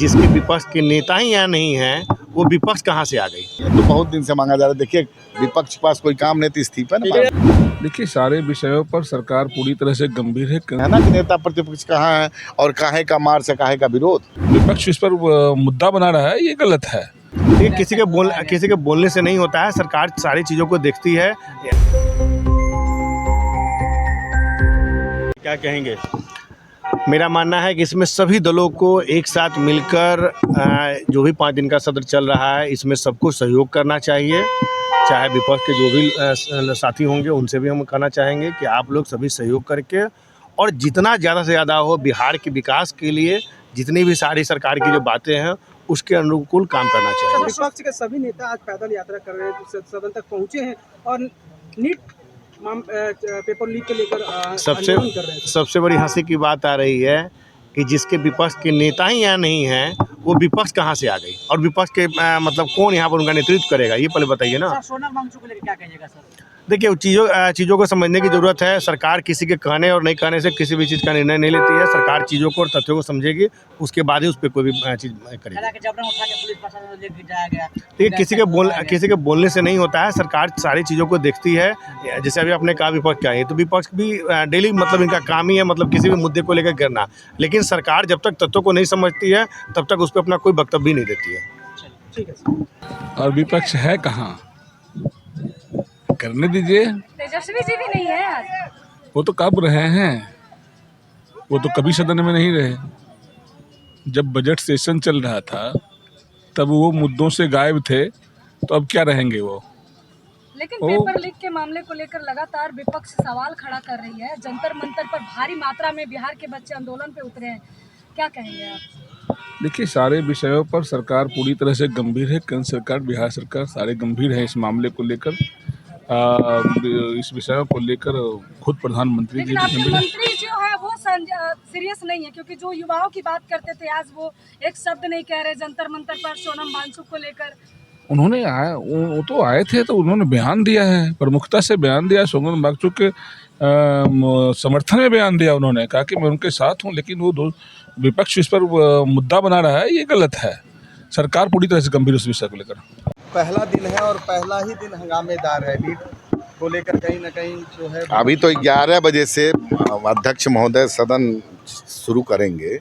जिसके विपक्ष के नेता ही यहाँ नहीं हैं, वो विपक्ष कहाँ से आ गई? तो बहुत दिन से मांगा जा रहा है। देखिए, विपक्ष के पास कोई काम नहीं तो इस्तीफा ना देखिए, सारे विषयों पर सरकार पूरी तरह से गंभीर है है ना कि नेता प्रतिपक्ष कहाँ है और काहे का मार्च से काहे का विरोध। विपक्ष इस पर मुद्दा बना रहा है, ये गलत है। ये किसी के बोलने से नहीं होता है। सरकार सारी चीज़ों को देखती है। क्या कहेंगे? मेरा मानना है कि इसमें सभी दलों को एक साथ मिलकर जो भी 5 दिन का सत्र चल रहा है, इसमें सबको सहयोग करना चाहिए। चाहे विपक्ष के जो भी साथी होंगे, उनसे भी हम कहना चाहेंगे कि आप लोग सभी सहयोग करके और जितना ज़्यादा से ज़्यादा हो बिहार के विकास के लिए जितनी भी सारी सरकार की जो बातें हैं उसके अनुकूल काम करना चाहिए। विपक्ष के सभी नेता आज पैदल यात्रा कर रहे हैं, सदन तक पहुंचे हैं और नीट पेपर लीक को लेकर आंदोलन कर रहे हैं। सबसे बड़ी हंसी की बात आ रही है कि जिसके विपक्ष के नेता ही यहाँ नहीं हैं, वो विपक्ष कहाँ से आ गई और विपक्ष के मतलब कौन यहाँ पर उनका नेतृत्व करेगा, ये पहले बताइए ना। सोनम वांगचुक को लेकर क्या कहिएगा सर? देखिए, चीज़ों को समझने की ज़रूरत है। सरकार किसी के कहने और नहीं कहने से किसी भी चीज़ का निर्णय नहीं लेती है। सरकार चीज़ों को और तथ्यों को समझेगी, उसके बाद ही उस पर कोई भी चीज़ करेगी। देखिए, किसी के बोलने से नहीं होता है। सरकार सारी चीज़ों को देखती है। जैसे अभी आपने कहा विपक्ष क्या है, तो विपक्ष भी डेली मतलब इनका काम ही है मतलब किसी भी मुद्दे को लेकर गिरना। लेकिन सरकार जब तक तथ्यों को नहीं समझती है तब तक उस पर अपना कोई वक्तव्य भी नहीं देती है। ठीक है। और विपक्ष है कहाँ, करने दीजिए। तेजस्वी जी भी नहीं है आज। वो तो कब रहे हैं, वो तो कभी सदन में नहीं रहे। जब बजट सेशन चल रहा था तब वो मुद्दों से गायब थे, तो अब क्या रहेंगे वो? लेकिन पेपर लीक के मामले को लेकर लगातार विपक्ष सवाल खड़ा कर रही है। जंतर मंतर पर भारी मात्रा में बिहार के बच्चे आंदोलन पे उतरे हैं, क्या कहेंगे आप? देखिए, सारे विषयों पर सरकार पूरी तरह से गंभीर है। केंद्र सरकार, बिहार सरकार सारे गंभीर है इस मामले को लेकर। इस विषयों को लेकर खुद प्रधानमंत्री जी मंत्री जो है वो सीरियस नहीं है, क्योंकि जो युवाओं की बात करते थे आज वो एक शब्द नहीं कह रहे जंतर मंतर पर सोनम वांगचुक को लेकर। उन्होंने वो तो आए थे तो उन्होंने बयान दिया है, प्रमुखता से बयान दिया। सोनम वांगचुक के समर्थन में बयान दिया। उन्होंने कहा कि मैं उनके साथ हूँ, लेकिन वो विपक्ष इस पर मुद्दा बना रहा है, ये गलत है। सरकार पूरी तरह से गंभीर उस विषय को लेकर। पहला दिन है और पहला ही दिन हंगामेदार है। नीट को लेकर कहीं ना कहीं जो है अभी तो 11 बजे से अध्यक्ष महोदय सदन शुरू करेंगे।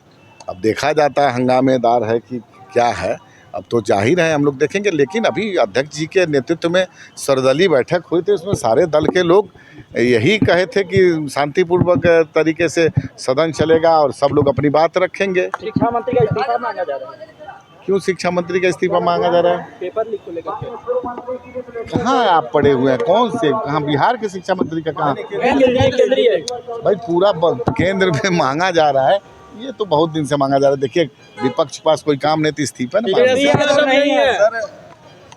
अब देखा जाता है हंगामेदार है कि क्या है। अब तो जाहिर है हम लोग देखेंगे, लेकिन अभी अध्यक्ष जी के नेतृत्व में सर्वदलीय बैठक हुई थी। उसमें सारे दल के लोग यही कहे थे कि शांतिपूर्वक तरीके से सदन चलेगा और सब लोग अपनी बात रखेंगे। शिक्षा मंत्री का इस्तीफा मांगा जा रहा है। क्यों शिक्षा मंत्री का इस्तीफा मांगा जा रहा है? पेपर लीक को लेकर कहाँ आप पढ़े हुए हैं? कौन से, कहाँ बिहार के शिक्षा मंत्री का कहाँ? भाई पूरा केंद्र में मांगा जा रहा है। ये तो बहुत दिन से मांगा जा रहा है। देखिए, विपक्ष के पास कोई काम नहीं तो इस्तीफा ना सर।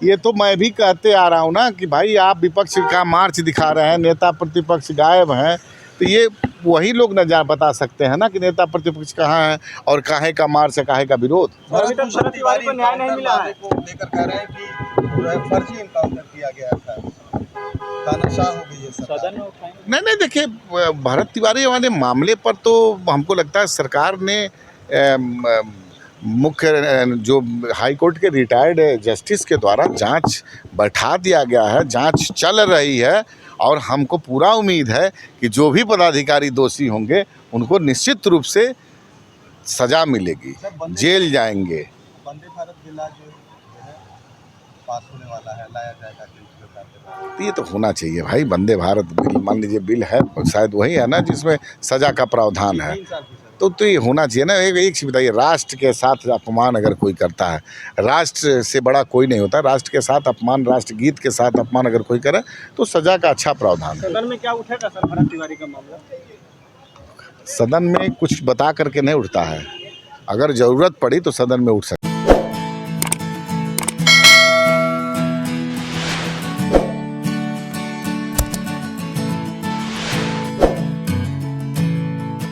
ये तो मैं भी कहते आ रहा हूँ ना कि भाई आप विपक्ष का मार्च दिखा रहे हैं, नेता प्रतिपक्ष गायब हैं, तो ये वही लोग न बता सकते हैं ना कि नेता प्रतिपक्ष कहाँ है और काहे का मार्च से काहे का विरोध। अभी तक शरद तिवारी को न्याय नहीं मिला है। लेकर कह रहे हैं कि जो है फर्जी इनकाउंटर किया गया था, तानाशाह हो गई है सदन में। नहीं, देखिए, भरत तिवारी वाले मामले पर तो हमको लगता है सरकार ने मुख्य जो हाई कोर्ट के रिटायर्ड जस्टिस के द्वारा जांच बैठा दिया गया है। जांच चल रही है और हमको पूरा उम्मीद है कि जो भी पदाधिकारी दोषी होंगे उनको निश्चित रूप से सजा मिलेगी, जेल जाएंगे। वंदे भारत बिल जो है पास होने वाला है, लाया जाएगा। तो ये तो होना चाहिए भाई। वंदे भारत बिल, मान लीजिए बिल है, शायद वही है ना जिसमें सजा का प्रावधान है, तो ये होना चाहिए ना। एक चीज़ बताइए, राष्ट्र के साथ अपमान अगर कोई करता है, राष्ट्र से बड़ा कोई नहीं होता। राष्ट्र के साथ अपमान, राष्ट्रगीत के साथ अपमान अगर कोई करे तो सजा का अच्छा प्रावधान है। सदन में क्या उठेगा सर भरत तिवारी का मामला? सदन में कुछ बता करके नहीं उठता है। अगर ज़रूरत पड़ी तो सदन में उठ सकता है।